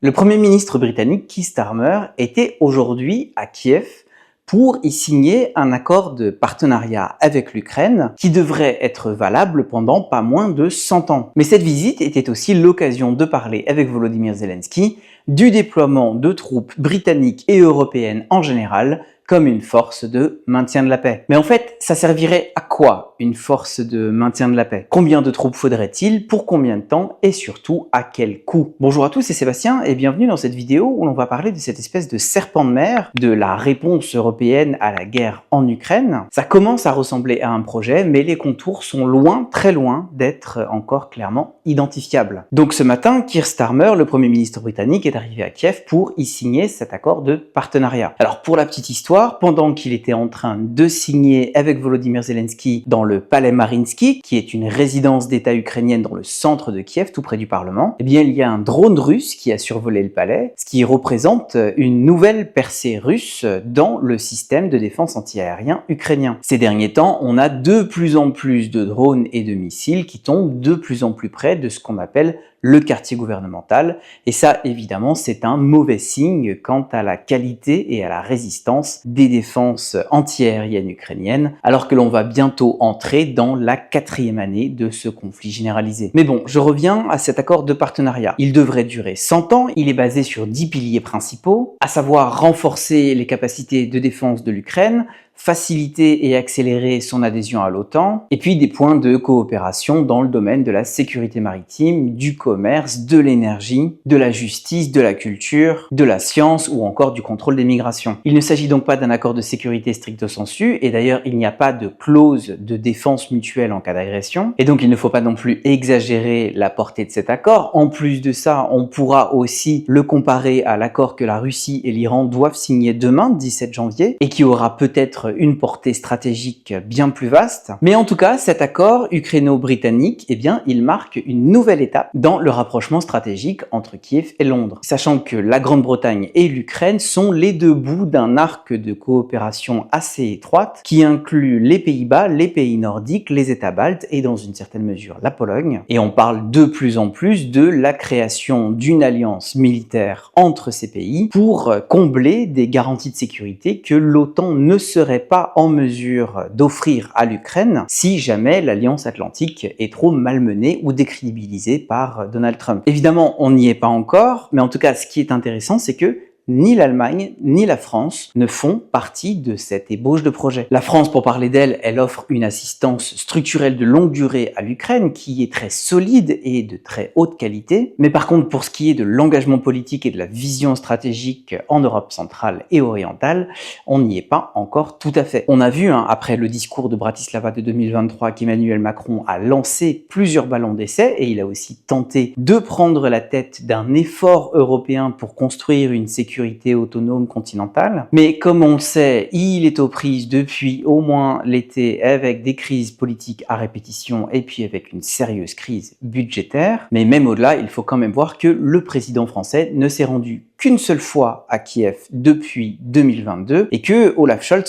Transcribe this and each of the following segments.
Le Premier ministre britannique Keir Starmer était aujourd'hui à Kiev pour y signer un accord de partenariat avec l'Ukraine qui devrait être valable pendant pas moins de 100 ans. Mais cette visite était aussi l'occasion de parler avec Volodymyr Zelensky du déploiement de troupes britanniques et européennes en général comme une force de maintien de la paix. Mais en fait, ça servirait à quoi une force de maintien de la paix? Combien de troupes faudrait-il? Pour combien de temps? Et surtout, à quel coût? Bonjour à tous, c'est Sébastien et bienvenue dans cette vidéo où l'on va parler de cette espèce de serpent de mer, de la réponse européenne à la guerre en Ukraine. Ça commence à ressembler à un projet, mais les contours sont loin, très loin d'être encore clairement identifiables. Donc ce matin, Keir Starmer, le Premier ministre britannique, est arrivé à Kiev pour y signer cet accord de partenariat. Alors pour la petite histoire, pendant qu'il était en train de signer avec Volodymyr Zelensky dans le palais Mariinsky, qui est une résidence d'État ukrainienne dans le centre de Kiev, tout près du Parlement, eh bien il y a un drone russe qui a survolé le palais, ce qui représente une nouvelle percée russe dans le système de défense antiaérien ukrainien. Ces derniers temps, on a de plus en plus de drones et de missiles qui tombent de plus en plus près de ce qu'on appelle le quartier gouvernemental, et ça évidemment c'est un mauvais signe quant à la qualité et à la résistance des défenses antiaériennes ukrainiennes, alors que l'on va bientôt entrer dans la 4e année de ce conflit généralisé. Mais bon, je reviens à cet accord de partenariat. Il devrait durer 100 ans, il est basé sur 10 piliers principaux, à savoir renforcer les capacités de défense de l'Ukraine, faciliter et accélérer son adhésion à l'OTAN, et puis des points de coopération dans le domaine de la sécurité maritime, du commerce, de l'énergie, de la justice, de la culture, de la science ou encore du contrôle des migrations. Il ne s'agit donc pas d'un accord de sécurité stricto sensu, et d'ailleurs il n'y a pas de clause de défense mutuelle en cas d'agression, et donc il ne faut pas non plus exagérer la portée de cet accord. En plus de ça, on pourra aussi le comparer à l'accord que la Russie et l'Iran doivent signer demain, 17 janvier, et qui aura peut-être une portée stratégique bien plus vaste. Mais en tout cas, cet accord ukraino-britannique, eh bien, il marque une nouvelle étape dans le rapprochement stratégique entre Kiev et Londres. Sachant que la Grande-Bretagne et l'Ukraine sont les deux bouts d'un arc de coopération assez étroite qui inclut les Pays-Bas, les pays nordiques, les États baltes et dans une certaine mesure la Pologne. Et on parle de plus en plus de la création d'une alliance militaire entre ces pays pour combler des garanties de sécurité que l'OTAN ne serait pas en mesure d'offrir à l'Ukraine si jamais l'Alliance Atlantique est trop malmenée ou décrédibilisée par Donald Trump. Évidemment, on n'y est pas encore, mais en tout cas, ce qui est intéressant, c'est que ni l'Allemagne ni la France ne font partie de cette ébauche de projet. La France, pour parler d'elle, elle offre une assistance structurelle de longue durée à l'Ukraine qui est très solide et de très haute qualité. Mais par contre, pour ce qui est de l'engagement politique et de la vision stratégique en Europe centrale et orientale, on n'y est pas encore tout à fait. On a vu, après le discours de Bratislava de 2023, qu'Emmanuel Macron a lancé plusieurs ballons d'essai et il a aussi tenté de prendre la tête d'un effort européen pour construire une sécurité autonome continentale. Mais comme on le sait, il est aux prises depuis au moins l'été avec des crises politiques à répétition et puis avec une sérieuse crise budgétaire. Mais même au-delà, il faut quand même voir que le président français ne s'est rendu qu'une seule fois à Kiev depuis 2022 et que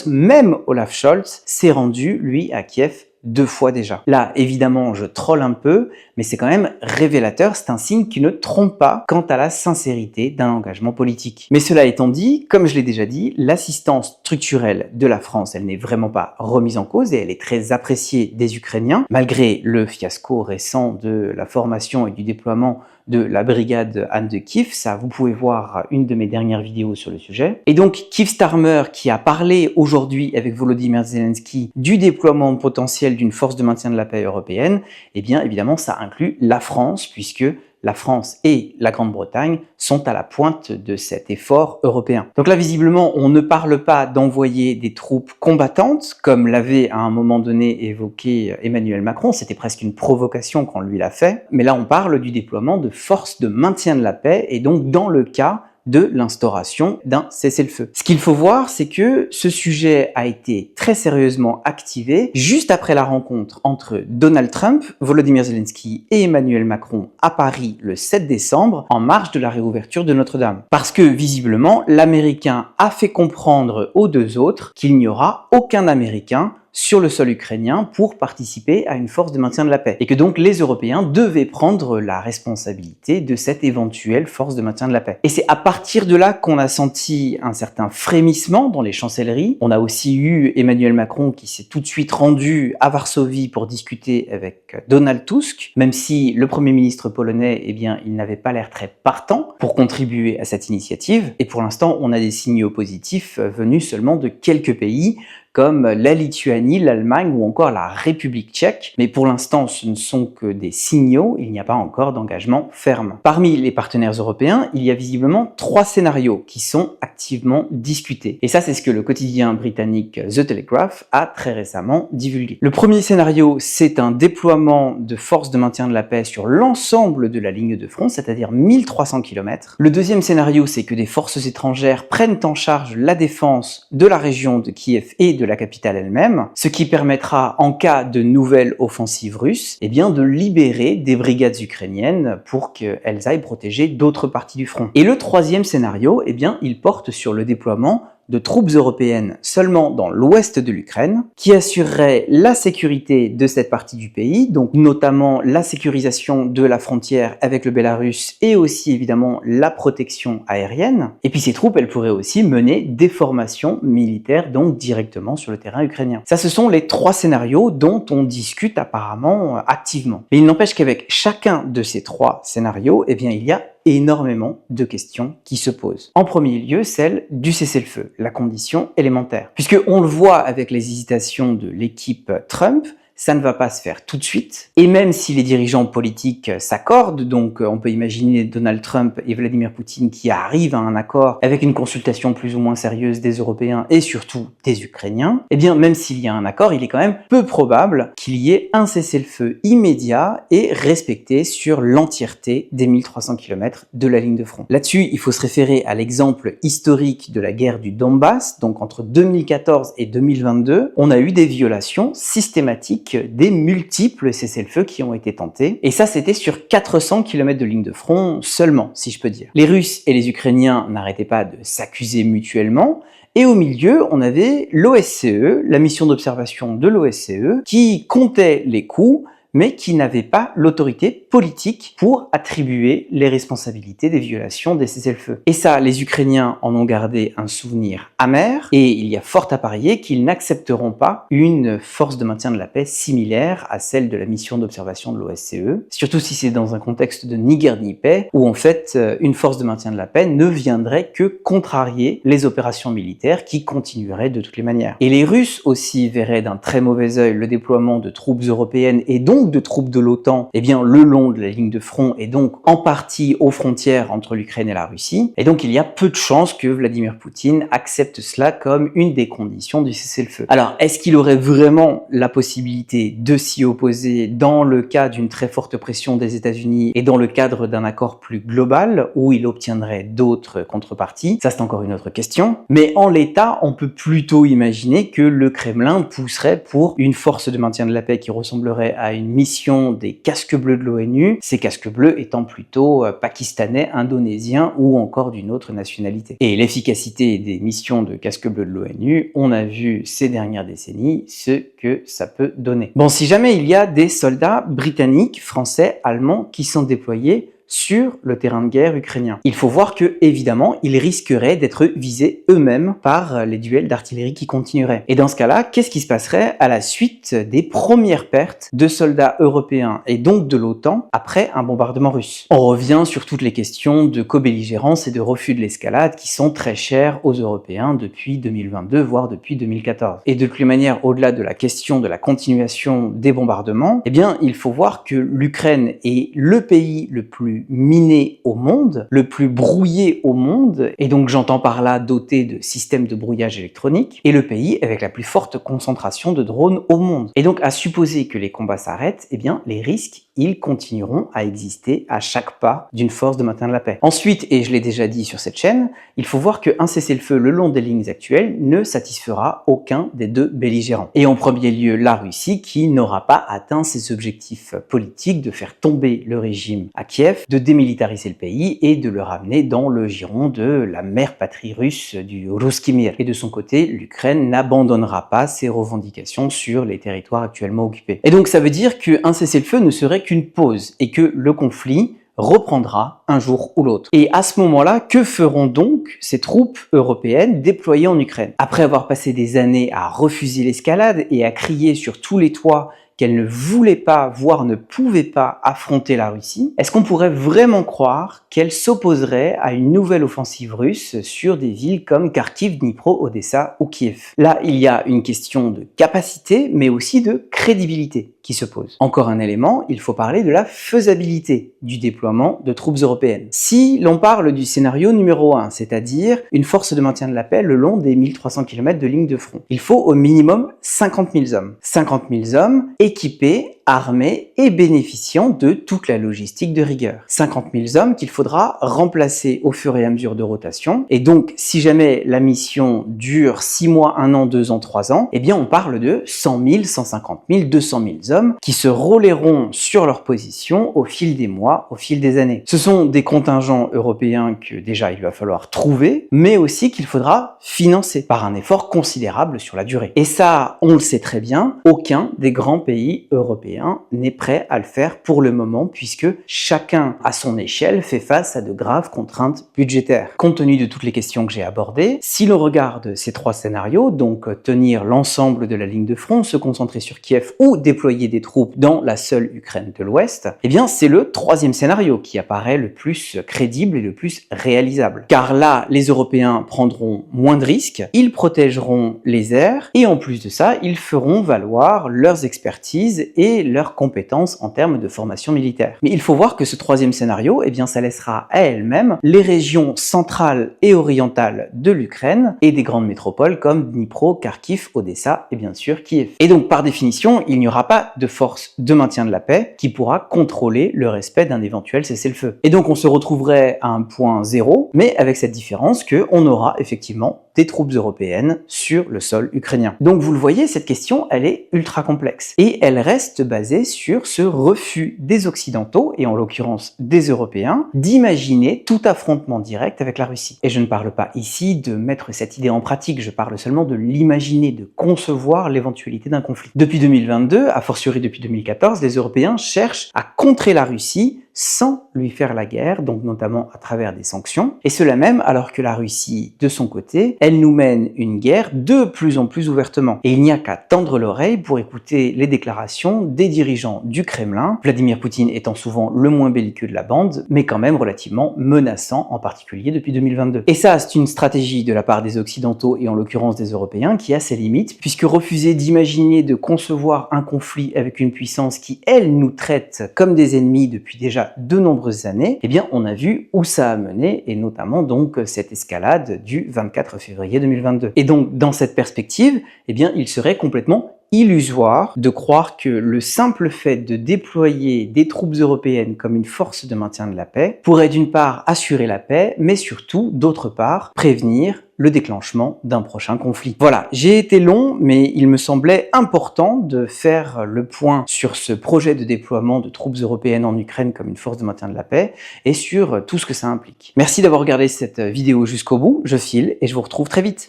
même Olaf Scholz, s'est rendu, lui, à Kiev 2 fois déjà. Là, évidemment, je troll un peu, mais c'est quand même révélateur, c'est un signe qui ne trompe pas quant à la sincérité d'un engagement politique. Mais cela étant dit, comme je l'ai déjà dit, l'assistance structurelle de la France, elle n'est vraiment pas remise en cause et elle est très appréciée des Ukrainiens, malgré le fiasco récent de la formation et du déploiement de la brigade Anne de Kiev. Ça, vous pouvez voir une de mes dernières vidéos sur le sujet. Et donc, Keir Starmer, qui a parlé aujourd'hui avec Volodymyr Zelensky du déploiement potentiel d'une force de maintien de la paix européenne, eh bien, évidemment, ça inclut la France, puisque la France et la Grande-Bretagne sont à la pointe de cet effort européen. Donc là, visiblement, on ne parle pas d'envoyer des troupes combattantes, comme l'avait à un moment donné évoqué Emmanuel Macron, c'était presque une provocation quand lui l'a fait, mais là on parle du déploiement de forces de maintien de la paix, et donc dans le cas de l'instauration d'un cessez-le-feu. Ce qu'il faut voir, c'est que ce sujet a été très sérieusement activé juste après la rencontre entre Donald Trump, Volodymyr Zelensky et Emmanuel Macron à Paris le 7 décembre, en marge de la réouverture de Notre-Dame. Parce que, visiblement, l'Américain a fait comprendre aux deux autres qu'il n'y aura aucun Américain sur le sol ukrainien pour participer à une force de maintien de la paix. Et que donc les Européens devaient prendre la responsabilité de cette éventuelle force de maintien de la paix. Et c'est à partir de là qu'on a senti un certain frémissement dans les chancelleries. On a aussi eu Emmanuel Macron qui s'est tout de suite rendu à Varsovie pour discuter avec Donald Tusk, même si le Premier ministre polonais, eh bien, il n'avait pas l'air très partant pour contribuer à cette initiative. Et pour l'instant, on a des signaux positifs venus seulement de quelques pays, comme la Lituanie, l'Allemagne ou encore la République tchèque. Mais pour l'instant, ce ne sont que des signaux, il n'y a pas encore d'engagement ferme. Parmi les partenaires européens, il y a visiblement 3 scénarios qui sont activement discutés. Et ça, c'est ce que le quotidien britannique The Telegraph a très récemment divulgué. Le premier scénario, c'est un déploiement de forces de maintien de la paix sur l'ensemble de la ligne de front, c'est-à-dire 1300 km. Le deuxième scénario, c'est que des forces étrangères prennent en charge la défense de la région de Kiev et de la capitale elle-même, ce qui permettra, en cas de nouvelles offensives russes, eh bien, de libérer des brigades ukrainiennes pour qu'elles aillent protéger d'autres parties du front. Et le troisième scénario, eh bien, il porte sur le déploiement de troupes européennes seulement dans l'ouest de l'Ukraine, qui assurerait la sécurité de cette partie du pays, donc notamment la sécurisation de la frontière avec le Bélarus et aussi évidemment la protection aérienne. Et puis ces troupes, elles pourraient aussi mener des formations militaires, donc directement sur le terrain ukrainien. Ça, ce sont les 3 scénarios dont on discute apparemment activement. Mais il n'empêche qu'avec chacun de ces 3 scénarios, eh bien, il y a énormément de questions qui se posent. En premier lieu, celle du cessez-le-feu, la condition élémentaire. Puisque on le voit avec les hésitations de l'équipe Trump, ça ne va pas se faire tout de suite. Et même si les dirigeants politiques s'accordent, donc on peut imaginer Donald Trump et Vladimir Poutine qui arrivent à un accord avec une consultation plus ou moins sérieuse des Européens et surtout des Ukrainiens, eh bien même s'il y a un accord, il est quand même peu probable qu'il y ait un cessez-le-feu immédiat et respecté sur l'entièreté des 1300 km de la ligne de front. Là-dessus, il faut se référer à l'exemple historique de la guerre du Donbass, donc entre 2014 et 2022, on a eu des violations systématiques des multiples cessez-le-feu qui ont été tentés. Et ça, c'était sur 400 km de ligne de front seulement, si je peux dire. Les Russes et les Ukrainiens n'arrêtaient pas de s'accuser mutuellement. Et au milieu, on avait l'OSCE, la mission d'observation de l'OSCE, qui comptait les coups, mais qui n'avait pas l'autorité politique pour attribuer les responsabilités des violations des cessez-le-feu. Et ça, les Ukrainiens en ont gardé un souvenir amer, et il y a fort à parier qu'ils n'accepteront pas une force de maintien de la paix similaire à celle de la mission d'observation de l'OSCE, surtout si c'est dans un contexte de ni guerre ni paix, où en fait une force de maintien de la paix ne viendrait que contrarier les opérations militaires qui continueraient de toutes les manières. Et les Russes aussi verraient d'un très mauvais œil le déploiement de troupes européennes et donc de troupes de l'OTAN, eh bien le long de la ligne de front et donc en partie aux frontières entre l'Ukraine et la Russie. Et donc il y a peu de chances que Vladimir Poutine accepte cela comme une des conditions du cessez-le-feu. Alors est-ce qu'il aurait vraiment la possibilité de s'y opposer dans le cas d'une très forte pression des États-Unis et dans le cadre d'un accord plus global où il obtiendrait d'autres contreparties? Ça, c'est encore une autre question. Mais en l'état, on peut plutôt imaginer que le Kremlin pousserait pour une force de maintien de la paix qui ressemblerait à une mission des casques bleus de l'ONU, ces casques bleus étant plutôt pakistanais, indonésiens ou encore d'une autre nationalité. Et l'efficacité des missions de casques bleus de l'ONU, on a vu ces dernières décennies ce que ça peut donner. Bon, si jamais il y a des soldats britanniques, français, allemands qui sont déployés sur le terrain de guerre ukrainien, il faut voir que, évidemment, ils risqueraient d'être visés eux-mêmes par les duels d'artillerie qui continueraient. Et dans ce cas-là, qu'est-ce qui se passerait à la suite des premières pertes de soldats européens et donc de l'OTAN après un bombardement russe? On revient sur toutes les questions de co-belligérance et de refus de l'escalade qui sont très chères aux Européens depuis 2022, voire depuis 2014. Et de toutes les manières, au-delà de la question de la continuation des bombardements, eh bien, il faut voir que l'Ukraine est le pays le plus miné au monde, le plus brouillé au monde, et donc j'entends par là doté de systèmes de brouillage électronique, et le pays avec la plus forte concentration de drones au monde. Et donc à supposer que les combats s'arrêtent, eh bien les risques ils continueront à exister à chaque pas d'une force de maintien de la paix. Ensuite, et je l'ai déjà dit sur cette chaîne, il faut voir qu'un cessez-le-feu le long des lignes actuelles ne satisfera aucun des deux belligérants. Et en premier lieu, la Russie qui n'aura pas atteint ses objectifs politiques de faire tomber le régime à Kiev, de démilitariser le pays et de le ramener dans le giron de la mère patrie russe du Ruski Mir. Et de son côté, l'Ukraine n'abandonnera pas ses revendications sur les territoires actuellement occupés. Et donc ça veut dire qu'un cessez-le-feu ne serait qu'une pause et que le conflit reprendra un jour ou l'autre. Et à ce moment-là, que feront donc ces troupes européennes déployées en Ukraine? Après avoir passé des années à refuser l'escalade et à crier sur tous les toits qu'elle ne voulait pas, voire ne pouvait pas affronter la Russie, est-ce qu'on pourrait vraiment croire qu'elle s'opposerait à une nouvelle offensive russe sur des villes comme Kharkiv, Dnipro, Odessa ou Kiev? Là, il y a une question de capacité, mais aussi de crédibilité qui se pose. Encore un élément, il faut parler de la faisabilité du déploiement de troupes européennes. Si l'on parle du scénario numéro 1, c'est-à-dire une force de maintien de la paix le long des 1300 km de ligne de front, il faut au minimum 50 000 hommes. 50 000 hommes équipés, armés et bénéficiant de toute la logistique de rigueur. 50 000 hommes qu'il faudra remplacer au fur et à mesure de rotation. Et donc, si jamais la mission dure 6 mois, 1 an, 2 ans, 3 ans, eh bien on parle de 100 000, 150 000, 200 000 hommes qui se relayeront sur leur position au fil des mois, au fil des années. Ce sont des contingents européens que déjà il va falloir trouver, mais aussi qu'il faudra financer par un effort considérable sur la durée. Et ça, on le sait très bien, aucun des grands pays européens n'est prêt à le faire pour le moment puisque chacun à son échelle fait face à de graves contraintes budgétaires. Compte tenu de toutes les questions que j'ai abordées, si l'on regarde ces 3 scénarios, donc tenir l'ensemble de la ligne de front, se concentrer sur Kiev ou déployer des troupes dans la seule Ukraine de l'Ouest, eh bien c'est le 3e scénario qui apparaît le plus crédible et le plus réalisable. Car là, les Européens prendront moins de risques, ils protégeront les airs et en plus de ça, ils feront valoir leurs expertises et leurs compétences en termes de formation militaire. Mais il faut voir que ce 3e scénario, eh bien ça laissera à elle-même les régions centrales et orientales de l'Ukraine et des grandes métropoles comme Dnipro, Kharkiv, Odessa et bien sûr Kiev. Et donc par définition, il n'y aura pas de force de maintien de la paix qui pourra contrôler le respect d'un éventuel cessez-le-feu. Et donc on se retrouverait à un point zéro, mais avec cette différence qu'on aura effectivement des troupes européennes sur le sol ukrainien. Donc vous le voyez, cette question, elle est ultra complexe. Et elle reste basée sur ce refus des Occidentaux, et en l'occurrence des Européens, d'imaginer tout affrontement direct avec la Russie. Et je ne parle pas ici de mettre cette idée en pratique, je parle seulement de l'imaginer, de concevoir l'éventualité d'un conflit. Depuis 2022, a fortiori depuis 2014, les Européens cherchent à contrer la Russie sans lui faire la guerre, donc notamment à travers des sanctions, et cela même alors que la Russie, de son côté, elle nous mène une guerre de plus en plus ouvertement. Et il n'y a qu'à tendre l'oreille pour écouter les déclarations des dirigeants du Kremlin, Vladimir Poutine étant souvent le moins belliqueux de la bande, mais quand même relativement menaçant, en particulier depuis 2022. Et ça, c'est une stratégie de la part des Occidentaux, et en l'occurrence des Européens, qui a ses limites, puisque refuser d'imaginer, de concevoir un conflit avec une puissance qui, elle, nous traite comme des ennemis depuis déjà de nombreuses années, eh bien on a vu où ça a mené, et notamment donc cette escalade du 24 février 2022. Et donc dans cette perspective, eh bien il serait complètement illusoire de croire que le simple fait de déployer des troupes européennes comme une force de maintien de la paix pourrait d'une part assurer la paix, mais surtout d'autre part prévenir le déclenchement d'un prochain conflit. Voilà, j'ai été long, mais il me semblait important de faire le point sur ce projet de déploiement de troupes européennes en Ukraine comme une force de maintien de la paix et sur tout ce que ça implique. Merci d'avoir regardé cette vidéo jusqu'au bout, je file et je vous retrouve très vite.